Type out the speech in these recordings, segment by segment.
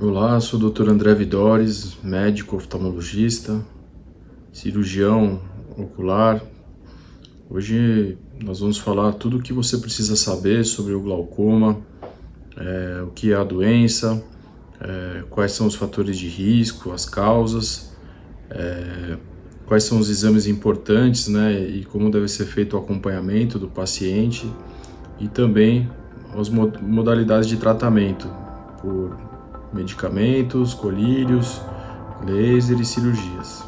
Olá, sou o Dr. André Vidores, médico oftalmologista, cirurgião ocular. Hoje nós vamos falar tudo o que você precisa saber sobre o glaucoma, o que é a doença, quais são os fatores de risco, as causas, quais são os exames importantes, né, e como deve ser feito o acompanhamento do paciente e também as modalidades de tratamento por medicamentos, colírios, laser e cirurgias.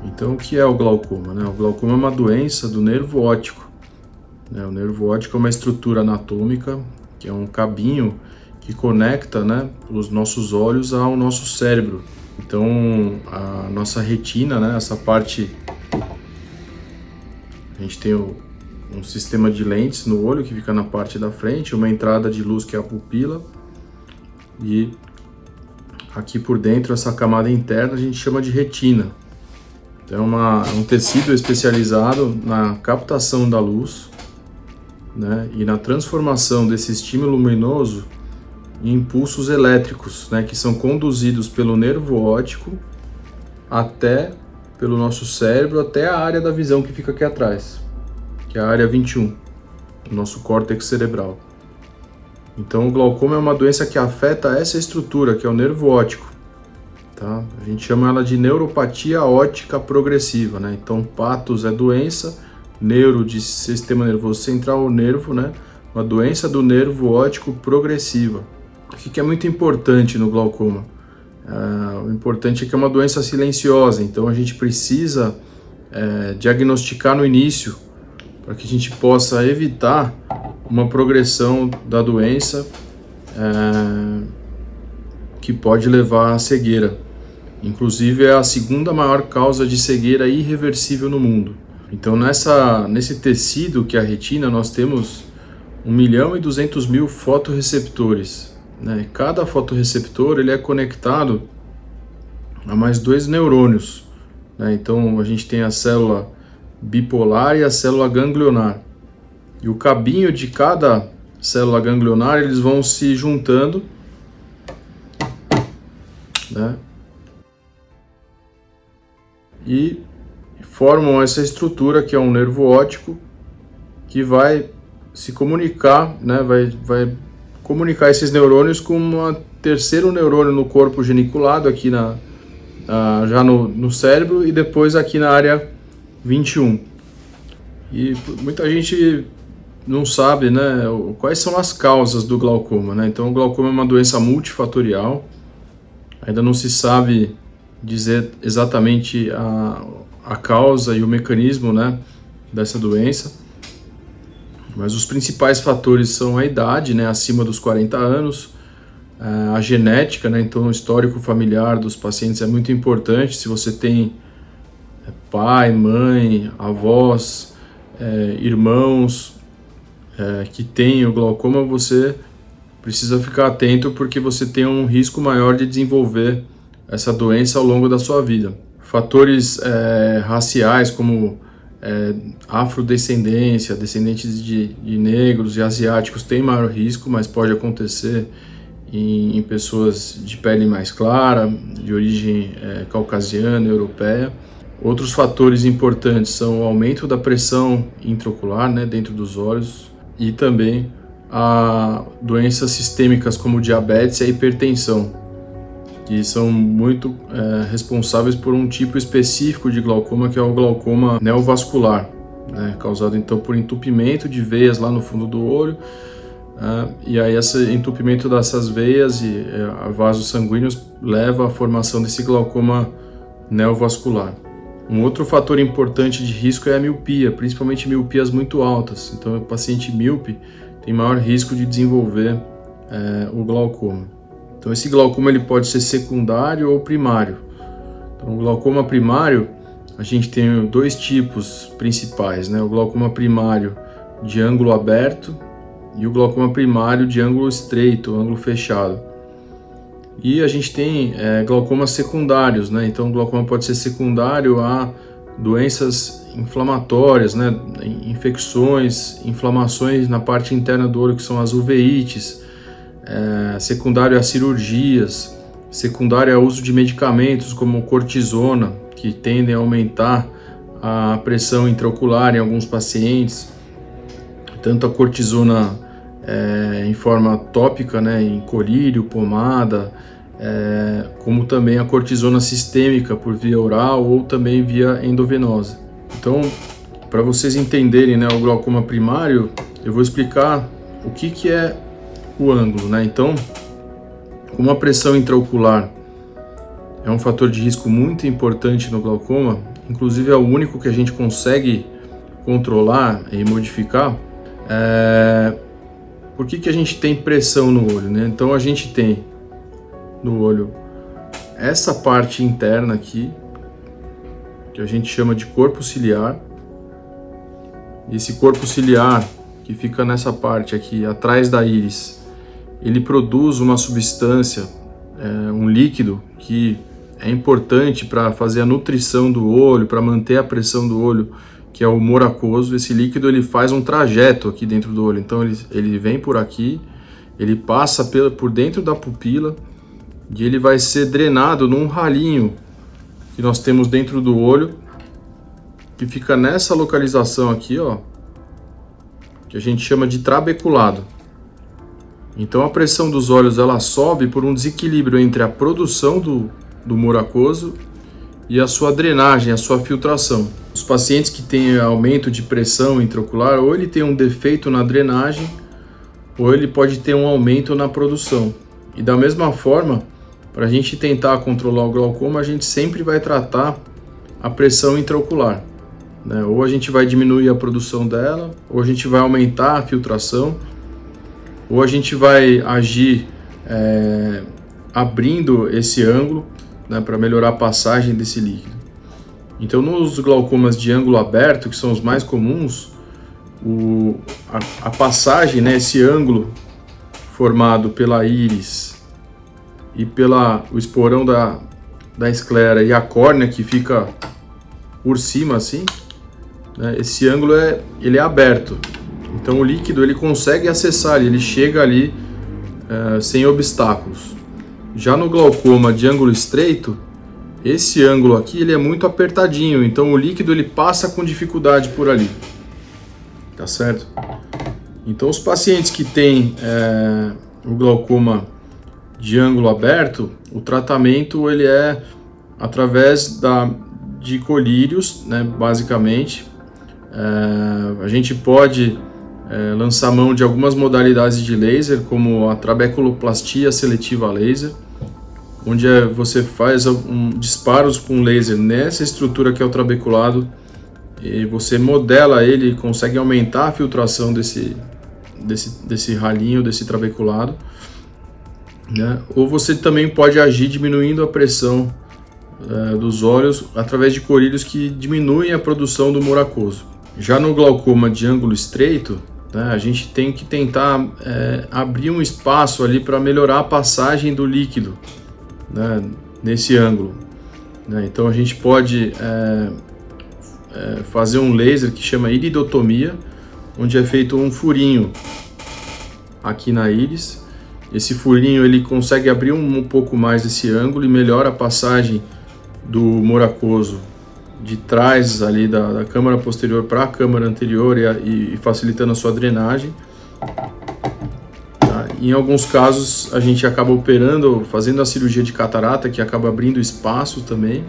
Então, o que é o glaucoma, né? O glaucoma é uma doença do nervo óptico, né? O nervo óptico é uma estrutura anatômica, que é um cabinho que conecta, né, os nossos olhos ao nosso cérebro. Então, a nossa retina, né, essa parte, a gente tem um sistema de lentes no olho que fica na parte da frente, uma entrada de luz que é a pupila, e aqui por dentro, essa camada interna, a gente chama de retina. Então é um tecido especializado na captação da luz, né, e na transformação desse estímulo luminoso em impulsos elétricos, né, que são conduzidos pelo nervo óptico pelo nosso cérebro, até a área da visão que fica aqui atrás, que é a área 21, o nosso córtex cerebral. Então o glaucoma é uma doença que afeta essa estrutura, que é o nervo óptico, tá? A gente chama ela de neuropatia óptica progressiva, né? Então patos é doença, neuro de sistema nervoso central, o nervo, né? Uma doença do nervo óptico progressiva. O que é muito importante no glaucoma? O importante é que é uma doença silenciosa, então a gente precisa diagnosticar no início, para que a gente possa evitar uma progressão da doença que pode levar à cegueira. Inclusive é a segunda maior causa de cegueira irreversível no mundo. Então nesse tecido que é a retina, nós temos 1.200.000 fotorreceptores, né? Cada fotorreceptor ele é conectado a mais 2 neurônios, né? Então a gente tem a célula bipolar e a célula ganglionar. E o cabinho de cada célula ganglionar, eles vão se juntando, né? E formam essa estrutura que é um nervo óptico que vai se comunicar, né? Vai comunicar esses neurônios com um terceiro neurônio no corpo geniculado, aqui já no cérebro, e depois aqui na área 21. E muita gente não sabe, né, quais são as causas do glaucoma, né? Então o glaucoma é uma doença multifatorial. Ainda não se sabe dizer exatamente a causa e o mecanismo, né, dessa doença. Mas os principais fatores são a idade, né, acima dos 40 anos, a genética, né, então o histórico familiar dos pacientes é muito importante. Se você tem pai, mãe, avós, irmãos que têm o glaucoma, você precisa ficar atento, porque você tem um risco maior de desenvolver essa doença ao longo da sua vida. Fatores raciais, como afrodescendência, descendentes de negros e asiáticos, têm maior risco, mas pode acontecer em pessoas de pele mais clara, de origem caucasiana, europeia. Outros fatores importantes são o aumento da pressão intraocular, né, dentro dos olhos, e também doenças sistêmicas como diabetes e a hipertensão, que são muito responsáveis por um tipo específico de glaucoma, que é o glaucoma neovascular, né, causado então por entupimento de veias lá no fundo do olho, e aí esse entupimento dessas veias e vasos sanguíneos leva à formação desse glaucoma neovascular. Um outro fator importante de risco é a miopia, principalmente miopias muito altas. Então o paciente míope tem maior risco de desenvolver o glaucoma. Então esse glaucoma ele pode ser secundário ou primário. Então o glaucoma primário, a gente tem 2 tipos principais, né? O glaucoma primário de ângulo aberto e o glaucoma primário de ângulo estreito, ângulo fechado. E a gente tem glaucomas secundários, né? Então o glaucoma pode ser secundário a doenças inflamatórias, né? Infecções, inflamações na parte interna do olho, que são as uveites, secundário a cirurgias, secundário ao uso de medicamentos como cortisona, que tendem a aumentar a pressão intraocular em alguns pacientes, tanto a cortisona em forma tópica, né, em colírio, pomada, como também a cortisona sistêmica por via oral ou também via endovenosa. Então, para vocês entenderem, né, o glaucoma primário, eu vou explicar o que é o ângulo, né? Então, como a pressão intraocular é um fator de risco muito importante no glaucoma, inclusive é o único que a gente consegue controlar e modificar, por que a gente tem pressão no olho, né? Então a gente tem no olho essa parte interna aqui, que a gente chama de corpo ciliar. Esse corpo ciliar, que fica nessa parte aqui, atrás da íris, ele produz uma substância, um líquido, que é importante para fazer a nutrição do olho, para manter a pressão do olho, que é o humor aquoso. Esse líquido ele faz um trajeto aqui dentro do olho, então ele vem por aqui, ele passa por dentro da pupila e ele vai ser drenado num ralinho que nós temos dentro do olho, que fica nessa localização aqui, ó, que a gente chama de trabeculado. Então a pressão dos olhos ela sobe por um desequilíbrio entre a produção do humor aquoso e a sua drenagem, a sua filtração. Os pacientes que têm aumento de pressão intraocular, ou ele tem um defeito na drenagem, ou ele pode ter um aumento na produção. E da mesma forma, para a gente tentar controlar o glaucoma, a gente sempre vai tratar a pressão intraocular, né? Ou a gente vai diminuir a produção dela, ou a gente vai aumentar a filtração, ou a gente vai agir abrindo esse ângulo, né, para melhorar a passagem desse líquido. Então, nos glaucomas de ângulo aberto, que são os mais comuns, a passagem, né, esse ângulo formado pela íris e o esporão da esclera e a córnea que fica por cima assim, né, esse ângulo ele é aberto. Então o líquido ele consegue acessar, ele chega ali sem obstáculos. Já no glaucoma de ângulo estreito, esse ângulo aqui ele é muito apertadinho, então o líquido ele passa com dificuldade por ali, tá certo? Então os pacientes que têm o glaucoma de ângulo aberto, o tratamento ele é através de colírios, né, basicamente. A gente pode lançar mão de algumas modalidades de laser, como a trabeculoplastia seletiva laser, onde você faz disparos com laser nessa estrutura que é o trabeculado e você modela ele e consegue aumentar a filtração desse ralinho, desse trabeculado, né? Ou você também pode agir diminuindo a pressão dos olhos através de colírios que diminuem a produção do humor aquoso. Já no glaucoma de ângulo estreito, né, a gente tem que tentar abrir um espaço ali para melhorar a passagem do líquido, né, nesse ângulo, né? Então a gente pode fazer um laser que chama iridotomia, onde é feito um furinho aqui na íris. Esse furinho ele consegue abrir um pouco mais esse ângulo e melhora a passagem do humor aquoso de trás ali da câmara posterior para a câmara anterior e facilitando a sua drenagem. Tá? Em alguns casos a gente acaba operando, fazendo a cirurgia de catarata, que acaba abrindo espaço também.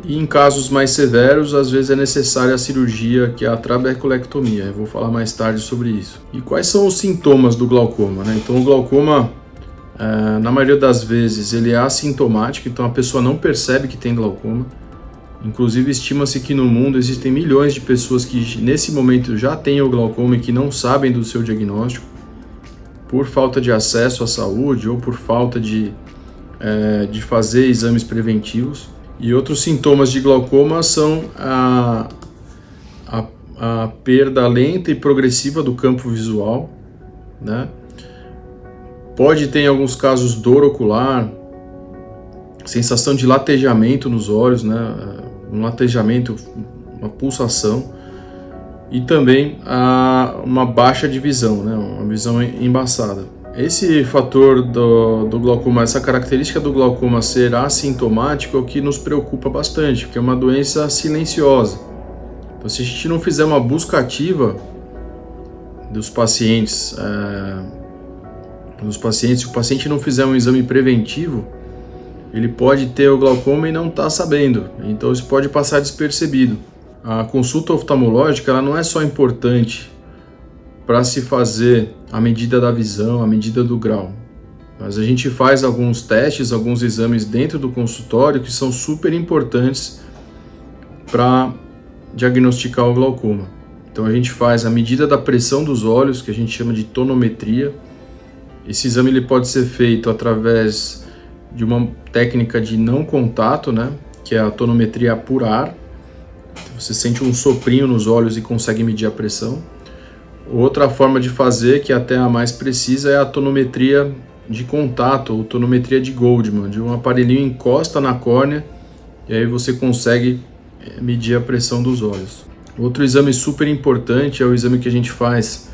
E em casos mais severos, às vezes é necessária a cirurgia, que é a trabeculectomia. Eu vou falar mais tarde sobre isso. E quais são os sintomas do glaucoma, né? Então o glaucoma, na maioria das vezes, ele é assintomático, então a pessoa não percebe que tem glaucoma. Inclusive, estima-se que no mundo existem milhões de pessoas que nesse momento já têm o glaucoma e que não sabem do seu diagnóstico, por falta de acesso à saúde ou por falta de fazer exames preventivos. E outros sintomas de glaucoma são a perda lenta e progressiva do campo visual, né? Pode ter em alguns casos dor ocular, sensação de latejamento nos olhos, né? um latejamento, uma pulsação, e também uma baixa de visão, né? Uma visão embaçada. Esse fator do glaucoma, essa característica do glaucoma ser assintomático é o que nos preocupa bastante, porque é uma doença silenciosa. Então, se a gente não fizer uma busca ativa dos pacientes, se o paciente não fizer um exame preventivo, ele pode ter o glaucoma e não está sabendo, então isso pode passar despercebido. A consulta oftalmológica ela não é só importante para se fazer a medida da visão, a medida do grau, mas a gente faz alguns testes, alguns exames dentro do consultório que são super importantes para diagnosticar o glaucoma. Então a gente faz a medida da pressão dos olhos, que a gente chama de tonometria. Esse exame ele pode ser feito através de uma técnica de não contato, né, que é a tonometria por ar. Você sente um soprinho nos olhos e consegue medir a pressão. Outra forma de fazer, que é até a mais precisa, é a tonometria de contato, ou tonometria de Goldman, onde um aparelhinho encosta na córnea e aí você consegue medir a pressão dos olhos. Outro exame super importante é o exame que a gente faz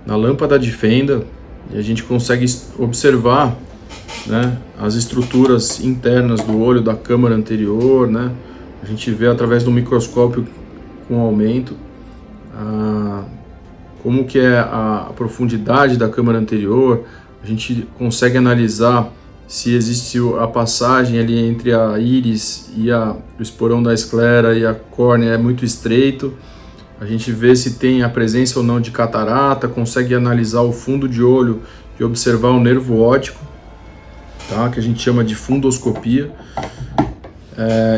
na lâmpada de fenda, e a gente consegue observar, né, as estruturas internas do olho da câmara anterior, né? A gente vê através do microscópio com aumento como que é a profundidade da câmara anterior. A gente consegue analisar se existe a passagem ali entre a íris e o esporão da esclera e a córnea é muito estreito. A gente vê se tem a presença ou não de catarata, consegue analisar o fundo de olho e observar o nervo óptico, tá? Que a gente chama de fundoscopia.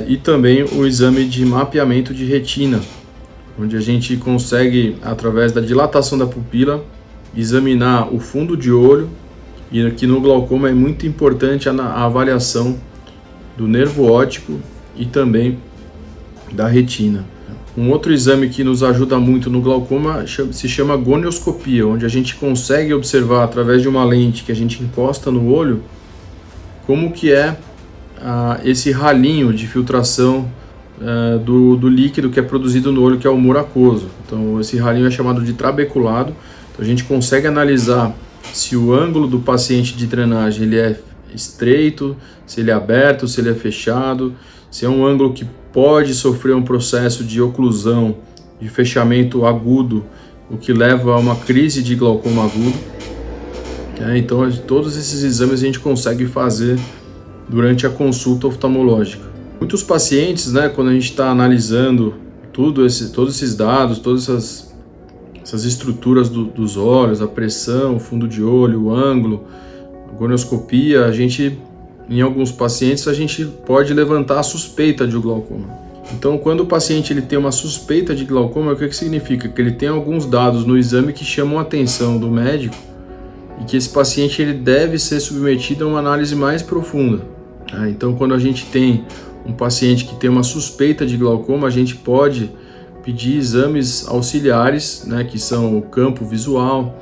E também o exame de mapeamento de retina, onde a gente consegue, através da dilatação da pupila, examinar o fundo de olho, e aqui no glaucoma é muito importante a avaliação do nervo óptico e também da retina. Um outro exame que nos ajuda muito no glaucoma se chama gonioscopia, onde a gente consegue observar através de uma lente que a gente encosta no olho como que é esse ralinho de filtração do líquido que é produzido no olho, que é o humor aquoso. Então esse ralinho é chamado de trabeculado. Então a gente consegue analisar se o ângulo do paciente de drenagem ele é estreito, se ele é aberto, se ele é fechado, se é um ângulo que pode sofrer um processo de oclusão, de fechamento agudo, o que leva a uma crise de glaucoma agudo. Então todos esses exames a gente consegue fazer durante a consulta oftalmológica. Muitos pacientes, né, quando a gente está analisando todos esses dados, todas essas estruturas dos olhos, a pressão, o fundo de olho, o ângulo, a gonioscopia, em alguns pacientes a gente pode levantar a suspeita de glaucoma. Então, quando o paciente ele tem uma suspeita de glaucoma, o que significa? Que ele tem alguns dados no exame que chamam a atenção do médico e que esse paciente ele deve ser submetido a uma análise mais profunda. Então, quando a gente tem um paciente que tem uma suspeita de glaucoma, a gente pode pedir exames auxiliares, né, que são o campo visual,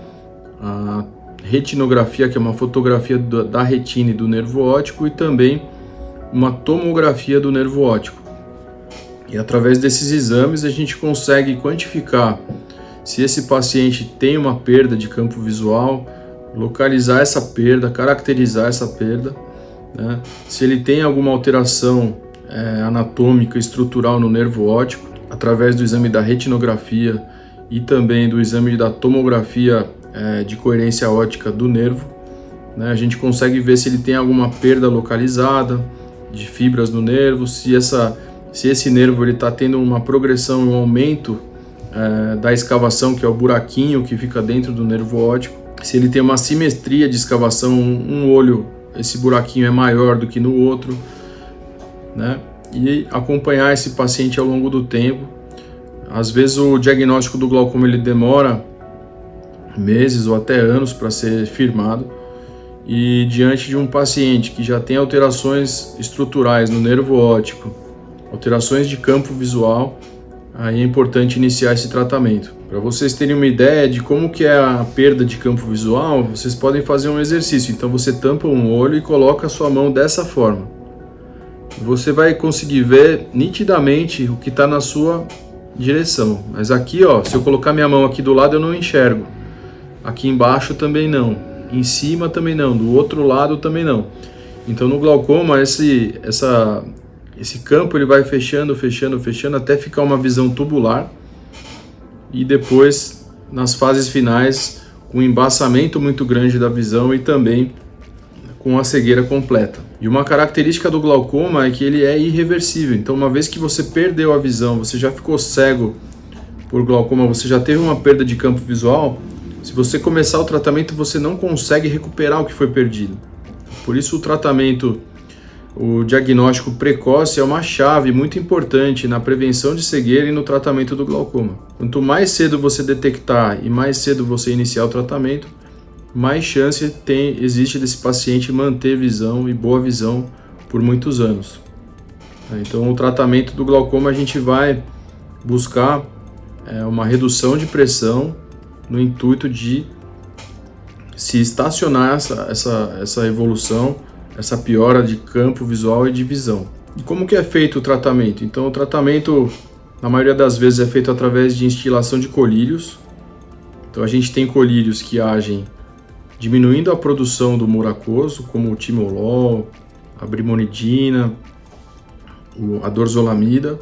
a retinografia, que é uma fotografia da retina e do nervo óptico, e também uma tomografia do nervo óptico. E através desses exames a gente consegue quantificar se esse paciente tem uma perda de campo visual, localizar essa perda, caracterizar essa perda, né? Se ele tem alguma alteração anatômica, estrutural no nervo óptico, através do exame da retinografia e também do exame da tomografia de coerência óptica do nervo, né? A gente consegue ver se ele tem alguma perda localizada de fibras no nervo, se esse nervo está tendo uma progressão, um aumento da escavação, que é o buraquinho que fica dentro do nervo óptico, se ele tem uma simetria de escavação, um olho, esse buraquinho é maior do que no outro, né? E acompanhar esse paciente ao longo do tempo. Às vezes o diagnóstico do glaucoma ele demora meses ou até anos para ser firmado, e diante de um paciente que já tem alterações estruturais no nervo óptico, alterações de campo visual, aí é importante iniciar esse tratamento. Para vocês terem uma ideia de como que é a perda de campo visual, vocês podem fazer um exercício. Então você tampa um olho e coloca a sua mão dessa forma. você vai conseguir ver nitidamente o que está na sua direção. Mas aqui, ó, se eu colocar minha mão aqui do lado, eu não enxergo. Aqui embaixo também não. Em cima também não. Do outro lado também não. Então no glaucoma esse campo ele vai fechando até ficar uma visão tubular, e depois nas fases finais com um embaçamento muito grande da visão e também com a cegueira completa. E uma característica do glaucoma é que ele é irreversível. Então uma vez que você perdeu a visão, você já ficou cego por glaucoma, você já teve uma perda de campo visual, se você começar o tratamento você não consegue recuperar o que foi perdido. Por isso o diagnóstico precoce é uma chave muito importante na prevenção de cegueira e no tratamento do glaucoma. Quanto mais cedo você detectar e mais cedo você iniciar o tratamento, mais chance existe desse paciente manter visão e boa visão por muitos anos. Então o tratamento do glaucoma a gente vai buscar uma redução de pressão no intuito de se estacionar essa evolução, essa piora de campo visual e de visão. E como que é feito o tratamento? Então o tratamento, na maioria das vezes, é feito através de instilação de colírios. Então a gente tem colírios que agem diminuindo a produção do humor aquoso, como o timolol, a brimonidina, a dorzolamida.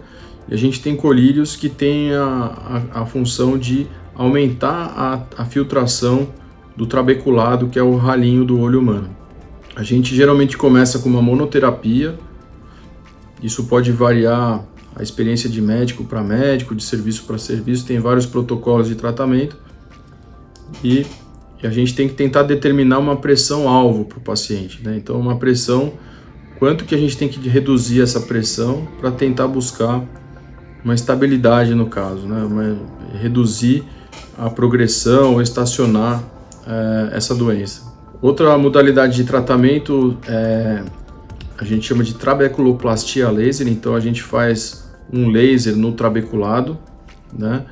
E a gente tem colírios que têm a função de aumentar a filtração do trabeculado, que é o ralinho do olho humano. A gente geralmente começa com uma monoterapia. Isso pode variar a experiência de médico para médico, de serviço para serviço, tem vários protocolos de tratamento. E a gente tem que tentar determinar uma pressão-alvo para o paciente, né? Então, uma pressão, quanto que a gente tem que reduzir essa pressão para tentar buscar uma estabilidade no caso, né? Reduzir a progressão ou estacionar essa doença. Outra modalidade de tratamento a gente chama de trabeculoplastia laser. Então, a gente faz um laser no trabeculado, né?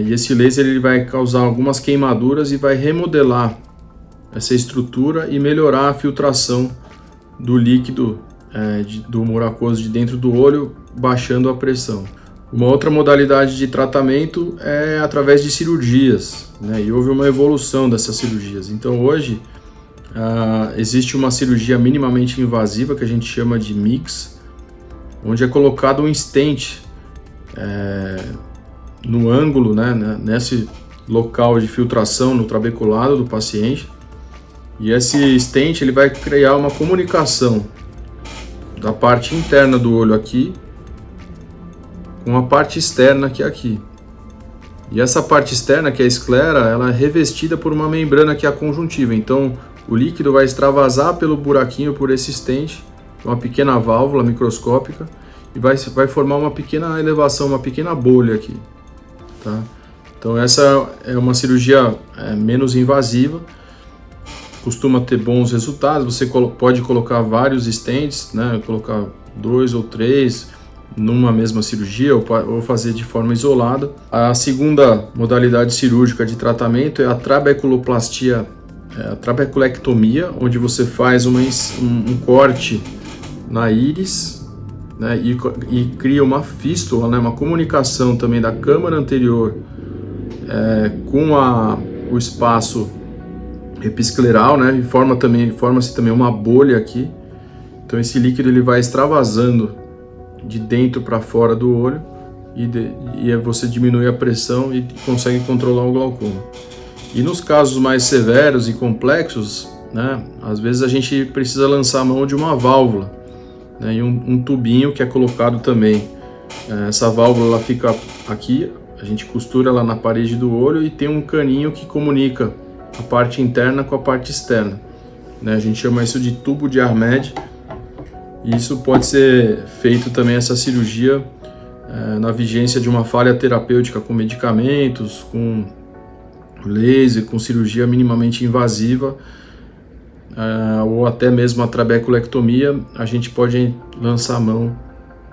E esse laser ele vai causar algumas queimaduras e vai remodelar essa estrutura e melhorar a filtração do líquido do humor aquoso de dentro do olho, baixando a pressão. Uma outra modalidade de tratamento é através de cirurgias, né? E houve uma evolução dessas cirurgias. Então hoje existe uma cirurgia minimamente invasiva que a gente chama de MIX, onde é colocado um stent no ângulo, né, nesse local de filtração no trabeculado do paciente, e esse stent ele vai criar uma comunicação da parte interna do olho aqui com a parte externa que é aqui. E essa parte externa, que é a esclera, ela é revestida por uma membrana que é a conjuntiva. Então o líquido vai extravasar pelo buraquinho por esse stent, uma pequena válvula microscópica, e vai formar uma pequena elevação, uma pequena bolha aqui. Tá? Então essa é uma cirurgia menos invasiva, costuma ter bons resultados. Você pode colocar vários stents, né? Colocar 2 ou 3 numa mesma cirurgia ou fazer de forma isolada. A segunda modalidade cirúrgica de tratamento é a trabeculoplastia, a trabeculectomia, onde você faz um corte na íris, né, e cria uma fístula, né, uma comunicação também da câmara anterior com o espaço episcleral, né, e forma-se também uma bolha aqui. Então esse líquido ele vai extravasando de dentro para fora do olho e você diminui a pressão e consegue controlar o glaucoma. E nos casos mais severos e complexos, né, às vezes a gente precisa lançar a mão de uma válvula, né, e um tubinho que é colocado também. Essa válvula ela fica aqui, a gente costura ela na parede do olho e tem um caninho que comunica a parte interna com a parte externa, né? A gente chama isso de tubo de Armed, e isso pode ser feito também, essa cirurgia, na vigência de uma falha terapêutica com medicamentos, com laser, com cirurgia minimamente invasiva, ou até mesmo a trabeculectomia. A gente pode lançar a mão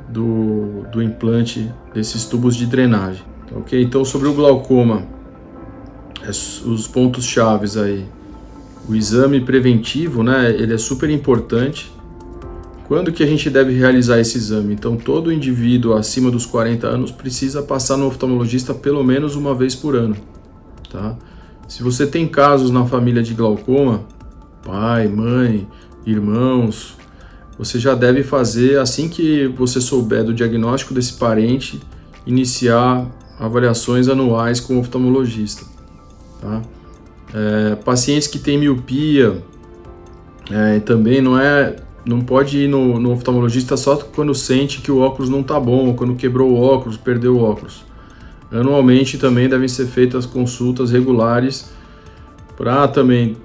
do implante desses tubos de drenagem. Ok? Então, sobre o glaucoma, os pontos chaves aí: o exame preventivo, né? Ele é super importante. Quando que a gente deve realizar esse exame? Então, todo indivíduo acima dos 40 anos precisa passar no oftalmologista pelo menos uma vez por ano, tá? Se você tem casos na família de glaucoma, pai, mãe, irmãos, você já deve fazer, assim que você souber do diagnóstico desse parente, iniciar avaliações anuais com o oftalmologista, tá? Pacientes que têm miopia, também não pode ir no oftalmologista só quando sente que o óculos não está bom, quando quebrou o óculos, perdeu o óculos. Anualmente também devem ser feitas consultas regulares para também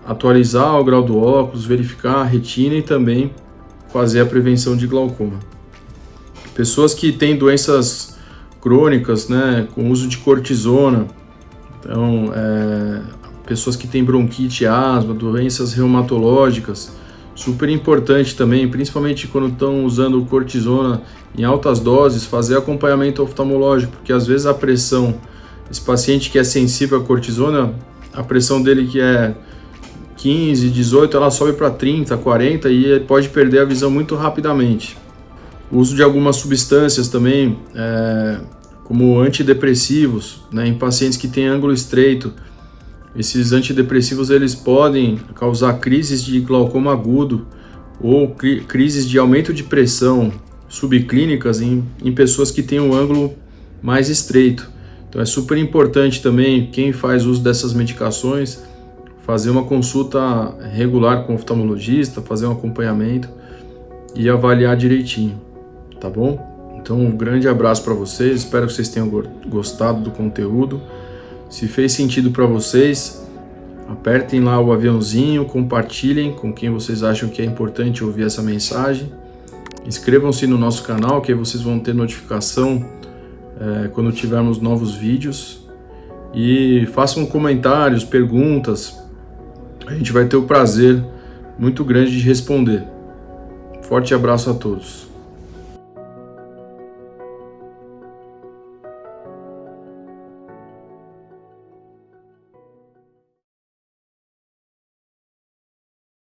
atualizar o grau do óculos, verificar a retina e também fazer a prevenção de glaucoma. Pessoas que têm doenças crônicas, né, com uso de cortisona, então, pessoas que têm bronquite, asma, doenças reumatológicas, super importante também, principalmente quando estão usando cortisona em altas doses, fazer acompanhamento oftalmológico, porque às vezes a pressão, esse paciente que é sensível à cortisona, a pressão dele que é 15, 18, ela sobe para 30, 40 e ele pode perder a visão muito rapidamente. O uso de algumas substâncias também, como antidepressivos, né, em pacientes que têm ângulo estreito. Esses antidepressivos eles podem causar crises de glaucoma agudo ou crises de aumento de pressão subclínicas em pessoas que têm um ângulo mais estreito. Então é super importante também, quem faz uso dessas medicações, fazer uma consulta regular com o oftalmologista, fazer um acompanhamento e avaliar direitinho, tá bom? Então um grande abraço para vocês, espero que vocês tenham gostado do conteúdo. Se fez sentido para vocês, apertem lá o aviãozinho, compartilhem com quem vocês acham que é importante ouvir essa mensagem. Inscrevam-se no nosso canal, que aí vocês vão ter notificação quando tivermos novos vídeos. E façam comentários, perguntas. A gente vai ter o prazer muito grande de responder. Forte abraço a todos.